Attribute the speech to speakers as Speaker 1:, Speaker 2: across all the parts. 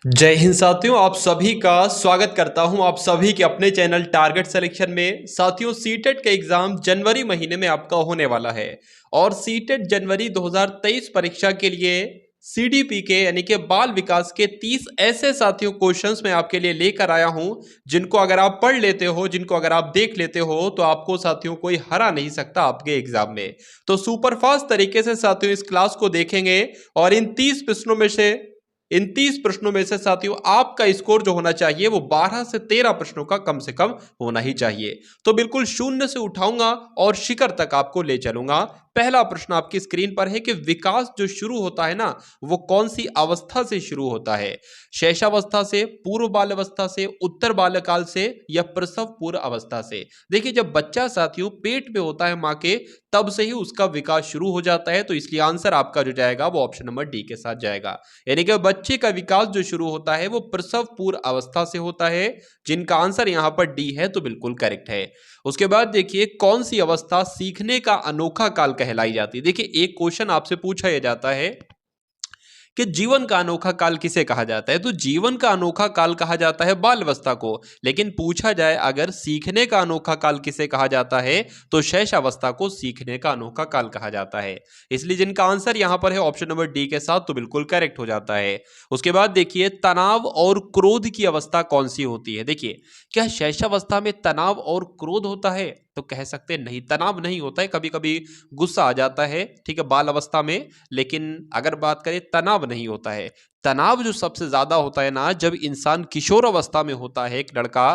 Speaker 1: जय हिंद साथियों, आप सभी का स्वागत करता हूं आप सभी के अपने चैनल टारगेट सिलेक्शन में। साथियों, सीटेट का एग्जाम जनवरी महीने में आपका होने वाला है और सीटेट जनवरी 2023 परीक्षा के लिए सीडीपी के यानी कि बाल विकास के 30 ऐसे साथियों क्वेश्चंस मैं आपके लिए लेकर आया हूं जिनको अगर आप पढ़ लेते हो, जिनको अगर आप देख लेते हो तो आपको साथियों कोई हरा नहीं सकता आपके एग्जाम में। तो सुपरफास्ट तरीके से साथियों इस क्लास को देखेंगे और इन 30 प्रश्नों में से साथियों आपका स्कोर जो होना चाहिए वो 12 से 13 प्रश्नों का कम से कम होना ही चाहिए। तो बिल्कुल शून्य से उठाऊंगा और शिखर तक आपको ले चलूंगा। पहला प्रश्न आपकी स्क्रीन पर है कि विकास जो शुरू होता है ना, वो कौन सी अवस्था से शुरू होता है? शैशवावस्था से, पूर्व बाल अवस्था से, उत्तर बाल्यकाल से या प्रसव पूर्व अवस्था से? देखिए, जब बच्चा साथियों पेट में होता है मां के, तब से ही उसका विकास शुरू हो जाता है। तो इसलिए आंसर आपका जो जाएगा वो ऑप्शन नंबर डी के साथ जाएगा। यानी कि बच्चे का विकास जो शुरू होता है वो प्रसव पूर्व अवस्था से होता है, जिनका आंसर यहां पर डी है, तो बिल्कुल करेक्ट है। उसके बाद देखिए, कौन सी अवस्था सीखने का अनोखा काल कहलाई जाती है? देखिए, एक क्वेश्चन आपसे पूछा यह जाता है कि जीवन का अनोखा काल किसे कहा जाता है? तो जीवन का अनोखा काल कहा जाता है बाल अवस्था को। लेकिन पूछा जाए अगर सीखने का अनोखा काल किसे कहा जाता है, तो शैशवावस्था को सीखने का अनोखा काल कहा जाता है। इसलिए जिनका आंसर यहां पर है ऑप्शन नंबर डी के साथ, तो बिल्कुल करेक्ट हो जाता है। उसके बाद देखिए, तनाव और क्रोध की अवस्था कौन सी होती है? देखिए, क्या शैशवावस्था में तनाव और क्रोध होता है? तो कह सकते हैं नहीं, तनाव नहीं होता है। कभी कभी गुस्सा आ जाता है, ठीक है, बाल अवस्था में। लेकिन अगर बात करें, तनाव नहीं होता है। तनाव जो सबसे ज्यादा होता है ना, जब इंसान किशोर अवस्था में होता है, एक लड़का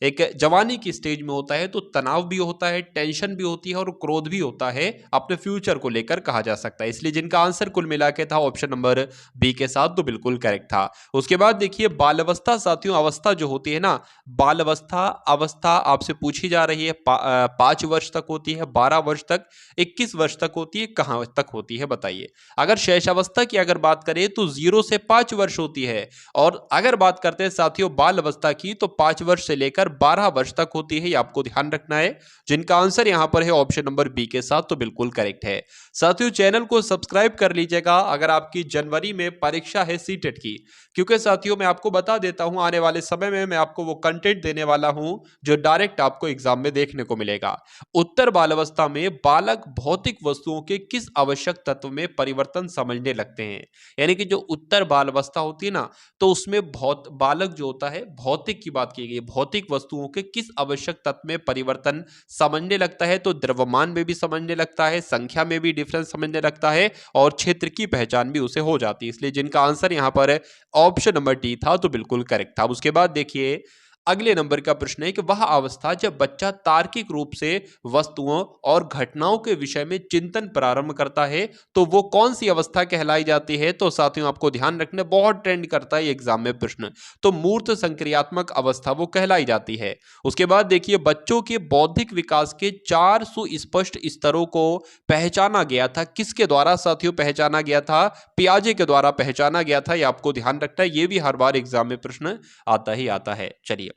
Speaker 1: एक जवानी की स्टेज में होता है, तो तनाव भी होता है, टेंशन भी होती है और क्रोध भी होता है, अपने फ्यूचर को लेकर कहा जा सकता है। इसलिए जिनका आंसर कुल मिला के था ऑप्शन नंबर बी के साथ, तो बिल्कुल करेक्ट था। उसके बाद देखिए, बाल अवस्था साथियों, अवस्था जो होती है ना, बाल अवस्था अवस्था आपसे पूछी जा रही है। 5 वर्ष तक होती है, 12 वर्ष तक, 21 वर्ष तक होती है, कहां तक होती है बताइए? अगर शैशवावस्था की अगर बात करें तो 0 से 5 वर्ष होती है। और अगर बात करते हैं साथियों बाल अवस्था की, तो 5 वर्ष से लेकर 12 वर्ष तक होती है। ये आपको ध्यान रखना है। जिनका आंसर यहां पर है ऑप्शन नंबर बी के साथ, तो बिल्कुल करेक्ट है। साथियों, चैनल को सब्सक्राइब कर लीजिएगा अगर आपकी जनवरी में परीक्षा है सीटेट की। क्योंकि साथियों, मैं आपको बता देता हूं, आने वाले समय में मैं आपको वो कंटेंट देने वाला हूं जो डायरेक्ट आपको एग्जाम में देखने को मिलेगा। उत्तर बाल अवस्था में बालक भौतिक वस्तुओं के किस आवश्यक तत्व में परिवर्तन समझने लगते हैं? यानी कि जो उत्तर बाल अवस्था होती है ना, तो उसमें बालक जो होता है, भौतिक की बात की गई, भौतिक वस्तुओं के किस आवश्यक तत्व में परिवर्तन समझने लगता है? तो द्रव्यमान में भी समझने लगता है, संख्या में भी डिफरेंस समझने लगता है और क्षेत्र की पहचान भी उसे हो जाती है। इसलिए जिनका आंसर यहां पर ऑप्शन नंबर डी था, तो बिल्कुल करेक्ट था। उसके बाद देखिए, अगले नंबर का प्रश्न है कि वह अवस्था जब बच्चा तार्किक रूप से वस्तुओं और घटनाओं के विषय में चिंतन प्रारंभ करता है, तो वो कौन सी अवस्था कहलाई जाती है? तो साथियों, आपको ध्यान रखना, बहुत ट्रेंड करता है एग्जाम में प्रश्न। तो मूर्त संक्रियात्मक अवस्था वो कहलाई जाती है। उसके बाद देखिए, बच्चों के बौद्धिक विकास के 4 सुस्पष्ट स्तरों को पहचाना गया था, किसके द्वारा साथियों पहचाना गया था? पियाजे के द्वारा पहचाना गया था। ये आपको ध्यान रखना है, ये भी हर बार एग्जाम में प्रश्न आता ही आता है। चलिए,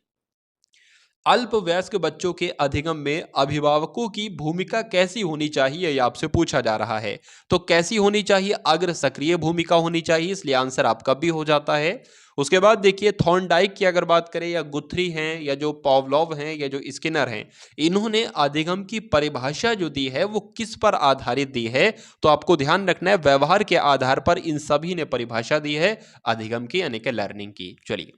Speaker 1: अल्पवयस्क बच्चों के अधिगम में अभिभावकों की भूमिका कैसी होनी चाहिए, ये आपसे पूछा जा रहा है। तो कैसी होनी चाहिए? अग्र सक्रिय भूमिका होनी चाहिए, इसलिए आंसर आपका भी हो जाता है। उसके बाद देखिए, थॉर्नडाइक की अगर बात करें, या गुथरी हैं, या जो पॉवलोव हैं, या जो स्किनर हैं, इन्होंने अधिगम की परिभाषा जो दी है वो किस पर आधारित दी है? तो आपको ध्यान रखना है, व्यवहार के आधार पर इन सभी ने परिभाषा दी है अधिगम की, यानी कि लर्निंग की। चलिए,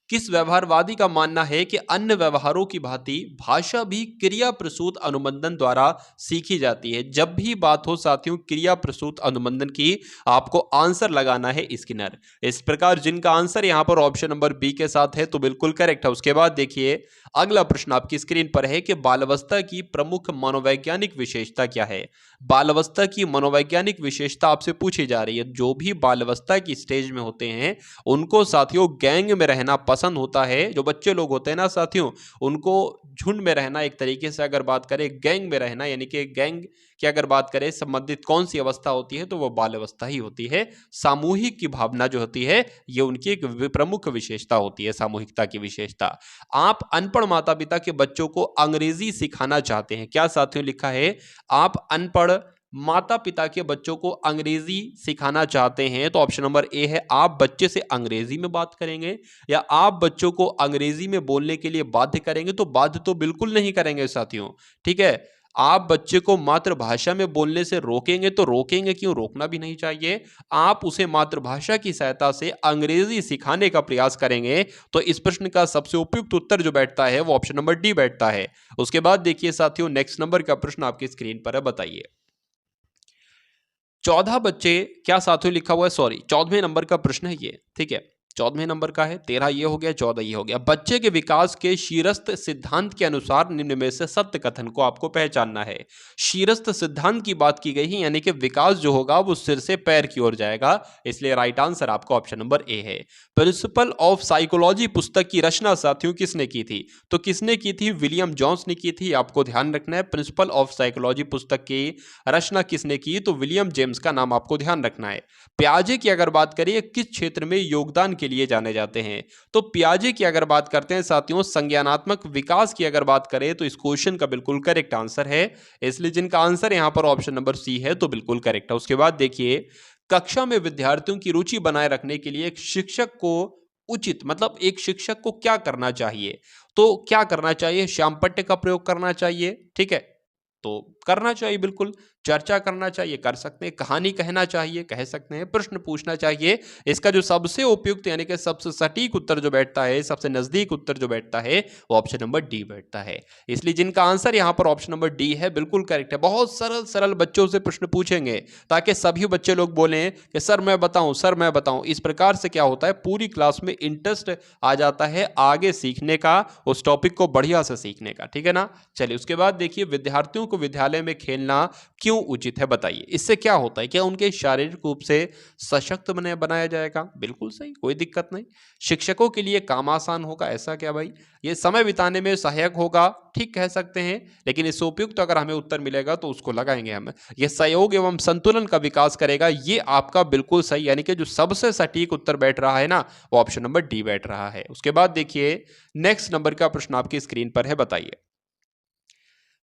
Speaker 1: किस व्यवहारवादी का मानना है कि अन्य व्यवहारों की भांति भाषा भी क्रिया प्रसूत अनुबंधन द्वारा सीखी जाती है? जब भी बात हो साथियों क्रिया प्रसूत अनुबंधन की, आपको आंसर लगाना है स्किनर। इस प्रकार जिनका आंसर यहां पर ऑप्शन नंबर बी के साथ है, तो बिल्कुल करेक्ट है। उसके बाद देखिए, अगला प्रश्न आपकी स्क्रीन पर है कि बालावस्था की प्रमुख मनोवैज्ञानिक विशेषता क्या है? बालावस्था की मनोवैज्ञानिक विशेषता आपसे पूछी जा रही है। जो भी बालावस्था की स्टेज में होते हैं, उनको साथियों गैंग में रहना पसंद होता है। जो बच्चे लोग होते हैं ना साथियों, उनको झुंड में रहना, एक तरीके से अगर बात करें गैंग में रहना, यानी कि गैंग की अगर बात करें संबंधित कौन सी अवस्था होती है, तो वो बाल अवस्था ही होती है। सामूहिक की भावना जो होती है, ये उनकी एक प्रमुख विशेषता होती है, सामूहिकता की विशेषता। आप अनपढ़ माता पिता के बच्चों को अंग्रेजी सिखाना चाहते हैं, क्या साथियों लिखा है? आप अनपढ़ माता पिता के बच्चों को अंग्रेजी सिखाना चाहते हैं तो ऑप्शन नंबर ए है आप बच्चे से अंग्रेजी में बात करेंगे, या आप बच्चों को अंग्रेजी में बोलने के लिए बाध्य करेंगे। तो बाध्य तो बिल्कुल नहीं करेंगे साथियों, ठीक है। आप बच्चे को मातृभाषा में बोलने से रोकेंगे तो रोकेंगे क्यों, रोकना भी नहीं चाहिए। आप उसे मातृभाषा की सहायता से अंग्रेजी सिखाने का प्रयास करेंगे। तो इस प्रश्न का सबसे उपयुक्त उत्तर जो बैठता है वो ऑप्शन नंबर डी बैठता है। उसके बाद देखिए साथियों, नेक्स्ट नंबर का प्रश्न आपकी स्क्रीन पर है, बताइए। 14 बच्चे, क्या साथियों लिखा हुआ है, सॉरी 14वें नंबर का प्रश्न है ये, ठीक है। 14वें नंबर का है, 13 ये हो गया, 14 ये हो गया। बच्चे के विकास के शीरस्थ सिद्धांत के अनुसार निम्न में से सत्य कथन को आपको पहचानना है। शीरस्थ सिद्धांत की बात की गई है, यानी कि विकास जो होगा वो सिर से पैर की ओर जाएगा, इसलिए राइट आंसर आपका ऑप्शन नंबर ए है। प्रिंसिपल ऑफ साइकोलॉजी पुस्तक की रचना साथियों किसने की थी, तो किसने की थी, विलियम जोन्स ने की थी। आपको ध्यान रखना है, प्रिंसिपल ऑफ साइकोलॉजी पुस्तक की रचना किसने की, तो विलियम जेम्स का नाम आपको ध्यान रखना है। पियाजे की अगर बात करें, किस क्षेत्र में योगदान के लिए जाने जाते हैं, तो पियाजे की अगर बात करते हैं साथियों, संज्ञानात्मक विकास की अगर बात करें तो इस क्वेश्चन का बिल्कुल करेक्ट आंसर है, इसलिए जिनका आंसर यहां पर ऑप्शन नंबर सी है तो बिल्कुल करेक्ट है। उसके बाद देखिए, कक्षा में विद्यार्थियों की रुचि बनाए रखने के लिए एक शिक्षक को उचित, मतलब एक शिक्षक को क्या करना चाहिए, तो क्या करना चाहिए, श्यामपट्ट का प्रयोग करना चाहिए, ठीक है, तो करना चाहिए, बिल्कुल चर्चा करना चाहिए, कर सकते हैं, कहानी कहना चाहिए, कह सकते हैं, प्रश्न पूछना चाहिए। इसका जो सबसे उपयुक्त यानी कि सबसे सटीक उत्तर जो बैठता है, सबसे नजदीक उत्तर जो बैठता है वो ऑप्शन नंबर डी बैठता है। इसलिए जिनका आंसर यहां पर ऑप्शन नंबर डी है बिल्कुल करेक्ट है। बहुत सरल सरल बच्चों से प्रश्न पूछेंगे ताकि सभी बच्चे लोग बोलें कि सर मैं बताऊं, सर मैं बताऊं। इस प्रकार से क्या होता है, पूरी क्लास में इंटरेस्ट आ जाता है आगे सीखने का, उस टॉपिक को बढ़िया से सीखने का, ठीक है ना। चलिए उसके बाद देखिए, विद्यार्थियों को विद्यालय में खेलना क्यों उचित है, बताइए। इससे क्या होता है, क्या उनके शारीरिक रूप से सशक्त बनाया जाएगा, बिल्कुल सही, कोई दिक्कत नहीं। शिक्षकों के लिए काम आसान होगा, ऐसा क्या भाई, ये समय बिताने में सहायक होगा, ठीक कह सकते हैं, लेकिन इससे उपयुक्त अगर हमें उत्तर मिलेगा तो उसको लगाएंगे हम। ये सहयोग एवं संतुलन का विकास करेगा, ये आपका बिल्कुल सही, यानी कि जो सबसे सटीक उत्तर बैठ रहा है ना वो ऑप्शन नंबर डी बैठ रहा है। उसके बाद देखिए, नेक्स्ट नंबर का प्रश्न आपकी स्क्रीन पर है, बताइए।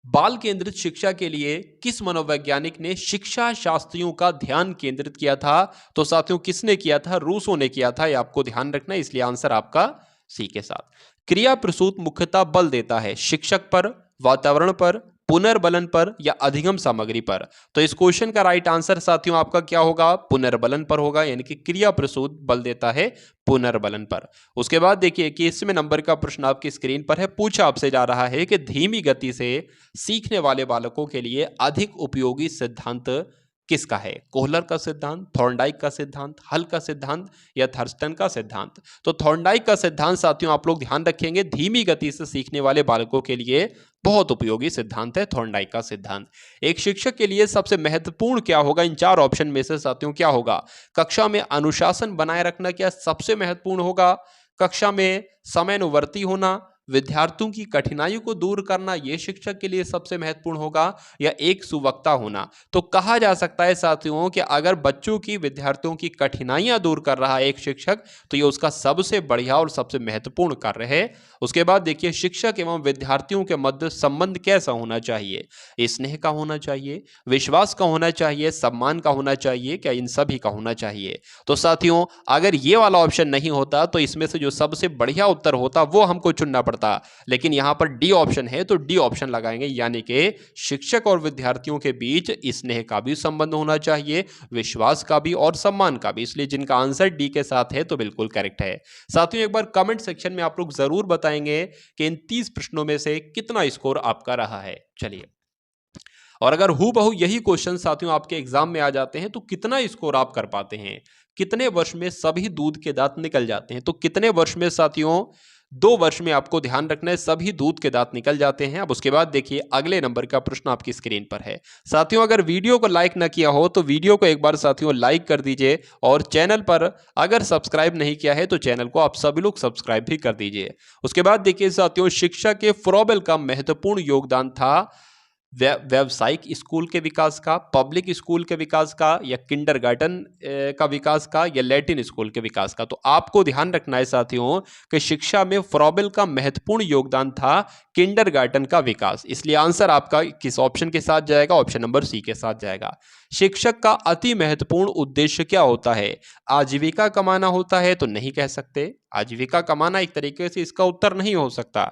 Speaker 1: बाल केंद्रित शिक्षा के लिए किस मनोवैज्ञानिक ने शिक्षा शास्त्रियों का ध्यान केंद्रित किया था, तो साथियों किसने किया था, रूसो ने किया था, ये आपको ध्यान रखना है, इसलिए आंसर आपका सी के साथ। क्रिया प्रसूत मुख्यतः बल देता है शिक्षक पर, वातावरण पर, पुनर्बलन पर या अधिगम सामग्री पर। तो इस क्वेश्चन का राइट आंसर साथियों आपका क्या होगा, पुनर्बलन पर होगा, यानी कि क्रिया प्रसूत बल देता है पुनर्बलन पर। उसके बाद देखिए, 21वें नंबर का प्रश्न आपकी स्क्रीन पर है, पूछा आपसे जा रहा है कि धीमी गति से सीखने वाले बालकों के लिए अधिक उपयोगी सिद्धांत किसका है, कोहलर का सिद्धांत, थॉर्नडाइक का सिद्धांत, हल का सिद्धांत या थर्स्टन का सिद्धांत। तो थॉर्नडाइक का सिद्धांत साथियों आप लोग ध्यान रखेंगे, धीमी गति से सीखने वाले बालकों के लिए बहुत उपयोगी सिद्धांत है थॉर्नडाइक का सिद्धांत। एक शिक्षक के लिए सबसे महत्वपूर्ण क्या होगा, इन चार ऑप्शन में से साथियों क्या होगा, कक्षा में अनुशासन बनाए रखना क्या सबसे महत्वपूर्ण होगा, कक्षा में समयानुवर्ती होना, विद्यार्थियों की कठिनाइयों को दूर करना ये शिक्षक के लिए सबसे महत्वपूर्ण होगा, या एक सुवक्ता होना। तो कहा जा सकता है साथियों कि अगर बच्चों की, विद्यार्थियों की कठिनाइयां दूर कर रहा है एक शिक्षक तो ये उसका सबसे बढ़िया और सबसे महत्वपूर्ण कार्य है। उसके बाद देखिए, शिक्षक एवं विद्यार्थियों के मध्य संबंध कैसा होना चाहिए, स्नेह का होना चाहिए, विश्वास का होना चाहिए, सम्मान का होना चाहिए, क्या इन सभी का होना चाहिए। तो साथियों अगर ये वाला ऑप्शन नहीं होता तो इसमें से जो सबसे बढ़िया उत्तर होता वो हमको चुनना पड़ता, लेकिन यहां पर डी ऑप्शन है तो डी ऑप्शन लगाएंगे, यानी कि शिक्षक और विद्यार्थियों के बीच स्नेह का भी संबंध होना चाहिए, विश्वास का भी और सम्मान का भी, इसलिए जिनका आंसर डी के साथ है तो बिल्कुल करेक्ट है। साथियों एक बार कमेंट सेक्शन में आप लोग जरूर बताएंगे कि इन 30 प्रश्नों में से कितना स्कोर आपका रहा है। चलिए, और अगर हूबहू यही क्वेश्चन साथियों आपके एग्जाम में आ जाते हैं तो कितना स्कोर आप कर पाते हैं, कितने वर्ष में सभी दूध के दांत निकल जाते हैं, तो कितने वर्ष में साथियों, 2 वर्ष में आपको ध्यान रखना है सभी दूध के दांत निकल जाते हैं। अब उसके बाद देखिए, अगले नंबर का प्रश्न आपकी स्क्रीन पर है। साथियों अगर वीडियो को लाइक ना किया हो तो वीडियो को एक बार साथियों लाइक कर दीजिए, और चैनल पर अगर सब्सक्राइब नहीं किया है तो चैनल को आप सभी लोग सब्सक्राइब भी कर दीजिए। उसके बाद देखिए साथियों, शिक्षा के फ्रॉबेल का महत्वपूर्ण योगदान था व्यावसायिक स्कूल के विकास का, पब्लिक स्कूल के विकास का, या किंडरगार्टन का विकास का, या लैटिन स्कूल के विकास का। तो आपको ध्यान रखना है साथियों कि शिक्षा में फ्रॉबेल का महत्वपूर्ण योगदान था किंडरगार्टन का विकास, इसलिए आंसर आपका किस ऑप्शन के साथ जाएगा? ऑप्शन नंबर सी के साथ जाएगा। शिक्षक का अति महत्वपूर्ण उद्देश्य क्या होता है? आजीविका कमाना होता है? तो नहीं कह सकते, आजीविका कमाना एक तरीके से इसका उत्तर नहीं हो सकता।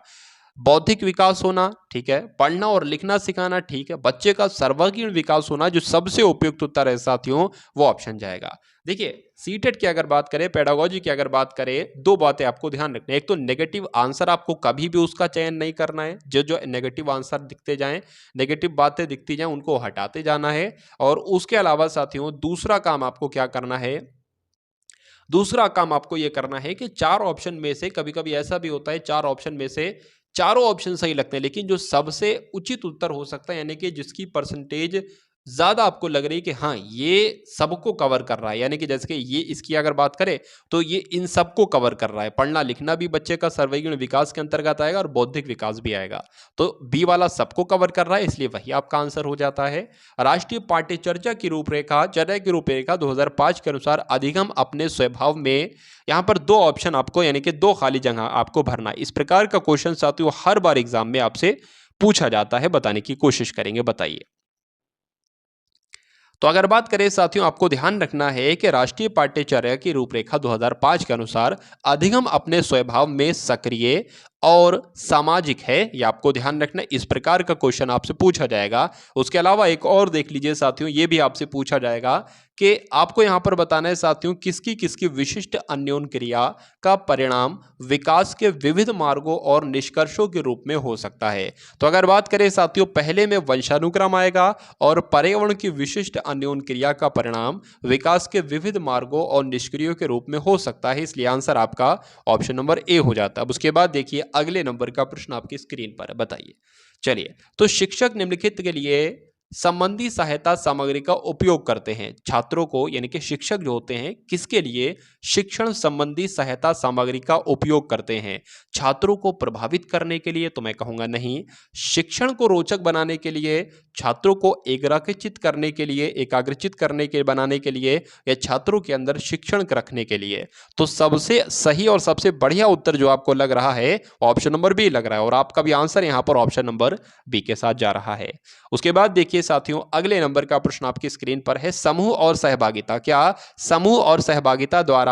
Speaker 1: बौद्धिक विकास होना, ठीक है, पढ़ना और लिखना सिखाना, ठीक है, बच्चे का सर्वांगीण विकास होना, जो सबसे उपयुक्त उत्तर है साथियों वो ऑप्शन जाएगा। देखिए सीटेट की अगर बात करें, पेडागोजी की अगर बात करें, दो बातें आपको ध्यान रखनी है। एक तो नेगेटिव आंसर आपको कभी भी उसका चयन नहीं करना है, जो जो नेगेटिव आंसर दिखते जाएं, नेगेटिव बातें दिखती जाएं, उनको हटाते जाना है। और उसके अलावा साथियों दूसरा काम आपको क्या करना है? दूसरा काम आपको यह करना है कि चार ऑप्शन में से, कभी कभी ऐसा भी होता है चार ऑप्शन में से चारों ऑप्शन सही लगते हैं, लेकिन जो सबसे उचित उत्तर हो सकता है, यानी कि जिसकी परसेंटेज ज्यादा आपको लग रही है कि हाँ ये सबको कवर कर रहा है, यानी कि जैसे कि ये इसकी अगर बात करें तो ये इन सबको कवर कर रहा है, पढ़ना लिखना भी बच्चे का सर्वांगीण विकास के अंतर्गत आएगा और बौद्धिक विकास भी आएगा, तो बी वाला सबको कवर कर रहा है, इसलिए वही आपका आंसर हो जाता है। राष्ट्रीय पाठ्यचर्या की रूपरेखा, चर्या की रूपरेखा 2005 के अनुसार अधिगम अपने स्वभाव में, यहाँ पर दो ऑप्शन आपको, यानी कि दो खाली जगह आपको भरना है। इस प्रकार का क्वेश्चन साथियों हर बार एग्जाम में आपसे पूछा जाता है, बताने की कोशिश करेंगे, बताइए। तो अगर बात करें साथियों, आपको ध्यान रखना है कि राष्ट्रीय पाठ्यचर्या की रूपरेखा 2005 के अनुसार अधिगम अपने स्वभाव में सक्रिय और सामाजिक है, यह आपको ध्यान रखना है। इस प्रकार का क्वेश्चन आपसे पूछा जाएगा। उसके अलावा एक और देख लीजिए साथियों, यह भी आपसे पूछा जाएगा कि आपको यहां पर बताना है साथियों किसकी किसकी विशिष्ट अन्योन क्रिया का परिणाम विकास के विविध मार्गों और निष्कर्षों के रूप में हो सकता है। तो अगर बात करें साथियों, पहले में वंशानुक्रम आएगा और पर्यावरण की विशिष्ट अन्योन क्रिया का परिणाम विकास के विविध मार्गों और निष्क्रियों के रूप में हो सकता है, इसलिए आंसर आपका ऑप्शन नंबर ए हो जाता है। अब उसके बाद देखिए अगले नंबर का प्रश्न आपकी स्क्रीन पर है, बताइए। चलिए, तो शिक्षक निम्नलिखित के लिए संबंधी सहायता सामग्री का उपयोग करते हैं। छात्रों को, यानी कि शिक्षक जो होते हैं, किसके लिए शिक्षण संबंधी सहायता सामग्री का उपयोग करते हैं? छात्रों को प्रभावित करने के लिए? तो मैं कहूंगा नहीं। शिक्षण को रोचक बनाने के लिए, छात्रों को एकाग्रचित करने के लिए, एकाग्रचित करने के बनाने के लिए, या छात्रों के अंदर शिक्षण रखने के लिए? तो सबसे सही और सबसे बढ़िया उत्तर जो आपको लग रहा है ऑप्शन नंबर बी लग रहा है, और आपका भी आंसर यहां पर ऑप्शन नंबर बी के साथ जा रहा है। उसके बाद देखिए साथियों, अगले नंबर का प्रश्न आपकी स्क्रीन पर है, समूह और सहभागिता। क्या समूह और सहभागिता द्वारा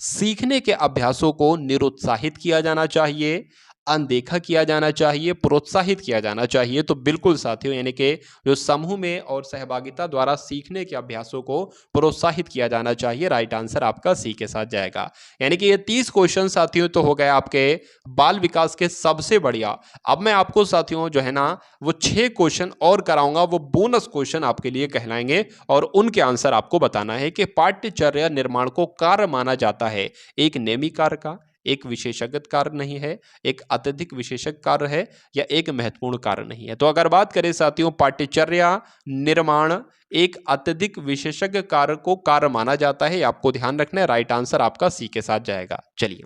Speaker 1: सीखने के अभ्यासों को निरुत्साहित किया जाना चाहिए, अनदेखा किया जाना चाहिए, प्रोत्साहित किया जाना चाहिए? तो बिल्कुल साथियों, यानी कि जो समूह में और सहभागिता द्वारा सीखने के अभ्यासों को प्रोत्साहित किया जाना चाहिए, राइट आंसर आपका सी के साथ जाएगा। यानी कि ये 30 क्वेश्चन साथियों तो हो गए आपके बाल विकास के सबसे बढ़िया। अब मैं आपको साथियों जो है ना वो 6 क्वेश्चन और कराऊंगा, वो बोनस क्वेश्चन आपके लिए कहलाएंगे, और उनके आंसर आपको बताना है कि पाठ्यचर्या निर्माण को कार्य माना जाता है एक नेमी कार्य का, एक विशेषज्ञ कार्य नहीं है, एक अत्यधिक विशेषज्ञ कार्य है, या एक महत्वपूर्ण कार्य नहीं है? तो अगर बात करें साथियों, पाठ्यचर्या निर्माण एक अत्यधिक विशेषज्ञ कार्य को कार्य माना जाता है, आपको ध्यान रखना है, राइट आंसर आपका सी के साथ जाएगा। चलिए,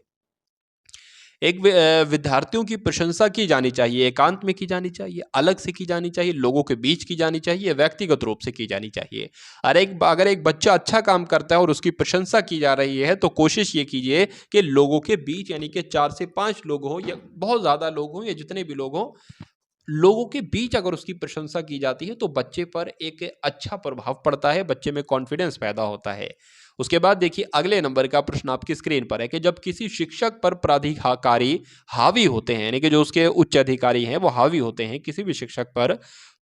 Speaker 1: एक विद्यार्थियों की प्रशंसा की जानी चाहिए, एकांत में की जानी चाहिए, अलग से की जानी चाहिए, लोगों के बीच की जानी चाहिए, व्यक्तिगत रूप से की जानी चाहिए? अगर एक बच्चा अच्छा काम करता है और उसकी प्रशंसा की जा रही है, तो कोशिश ये कीजिए कि लोगों के बीच, यानी कि 4 से 5 लोग हों या बहुत ज्यादा लोग हों या जितने भी लोग हों, लोगों के बीच अगर उसकी प्रशंसा की जाती है तो बच्चे पर एक अच्छा प्रभाव पड़ता है, बच्चे में कॉन्फिडेंस पैदा होता है। उसके बाद देखिए अगले नंबर का प्रश्न आपकी स्क्रीन पर है कि जब किसी शिक्षक पर प्राधिकारी हावी होते हैं, यानी कि जो उसके उच्च अधिकारी हैं वो हावी होते हैं किसी भी शिक्षक पर,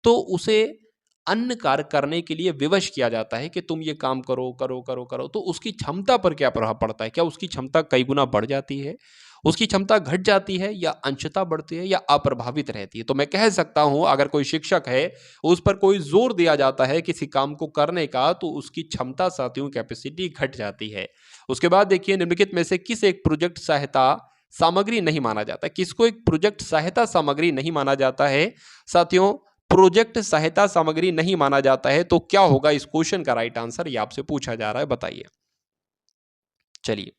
Speaker 1: तो उसे अन्य कार्य करने के लिए विवश किया जाता है कि तुम ये काम करो करो करो करो, तो उसकी क्षमता पर क्या प्रभाव पड़ता है? क्या उसकी क्षमता कई गुना बढ़ जाती है, उसकी क्षमता घट जाती है, या अंशतः बढ़ती है, या अप्रभावित रहती है? तो मैं कह सकता हूं अगर कोई शिक्षक है, उस पर कोई जोर दिया जाता है किसी काम को करने का, तो उसकी क्षमता साथियों कैपेसिटी घट जाती है। उसके बाद देखिए निम्नलिखित में से किस एक प्रोजेक्ट सहायता सामग्री नहीं माना जाता? किसको एक प्रोजेक्ट सहायता सामग्री नहीं माना जाता है साथियों? प्रोजेक्ट सहायता सामग्री नहीं माना जाता है, तो क्या होगा इस क्वेश्चन का राइट आंसर, ये आपसे पूछा जा रहा है, बताइए। चलिए,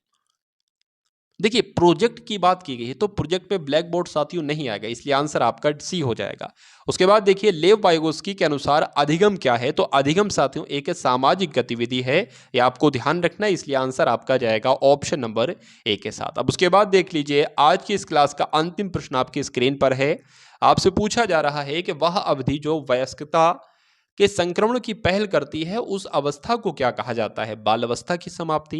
Speaker 1: देखिए प्रोजेक्ट की बात की गई है तो प्रोजेक्ट पे ब्लैक बोर्ड साथियों नहीं आएगा, इसलिए आंसर आपका सी हो जाएगा। उसके बाद देखिए लेव वाइगोस्की के अनुसार अधिगम क्या है, तो अधिगम साथियों एक सामाजिक गतिविधि है, ये आपको ध्यान रखना है, इसलिए आंसर आपका जाएगा ऑप्शन नंबर ए के साथ। अब उसके बाद देख लीजिए आज की इस क्लास का अंतिम प्रश्न आपकी स्क्रीन पर है। आपसे पूछा जा रहा है कि वह अवधि जो वयस्कता के संक्रमण की पहल करती है उस अवस्था को क्या कहा जाता है? बाल अवस्था की समाप्ति,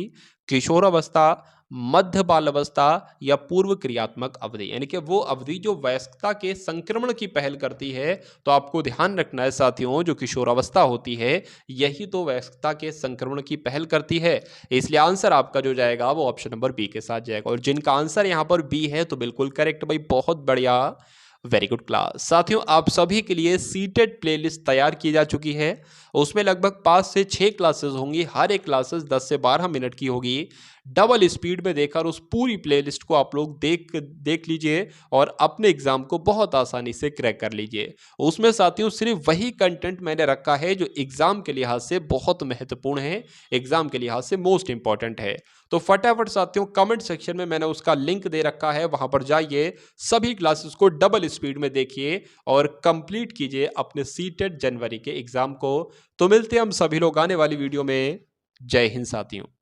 Speaker 1: किशोर अवस्था, मध्य बाल अवस्था या पूर्व क्रियात्मक अवधि, यानी कि वो अवधि जो वयस्कता के संक्रमण की पहल करती है। तो आपको ध्यान रखना है साथियों, जो किशोर अवस्था होती है यही तो वयस्कता के संक्रमण की पहल करती है, इसलिए आंसर आपका जो जाएगा वो ऑप्शन नंबर बी के साथ जाएगा। और जिनका आंसर यहाँ पर बी है तो बिल्कुल करेक्ट भाई, बहुत बढ़िया, वेरी गुड क्लास। साथियों आप सभी के लिए सीटेड प्लेलिस्ट तैयार की जा चुकी है, उसमें लगभग 5 से 6 क्लासेस होंगी, हर एक क्लासेस 10 से 12 मिनट की होगी। डबल स्पीड में देखकर उस पूरी प्लेलिस्ट को आप लोग देख लीजिए और अपने एग्जाम को बहुत आसानी से क्रैक कर लीजिए। उसमें साथियों सिर्फ वही कंटेंट मैंने रखा है जो एग्जाम के लिहाज से बहुत महत्वपूर्ण है, एग्जाम के लिहाज से मोस्ट इंपॉर्टेंट है। तो फटाफट साथियों कमेंट सेक्शन में मैंने उसका लिंक दे रखा है, वहां पर जाइए, सभी क्लासेस को डबल स्पीड में देखिए और कंप्लीट कीजिए अपने सीटेड जनवरी के एग्जाम को। तो मिलते हैं हम सभी लोग आने वाली वीडियो में। जय हिंद साथियों।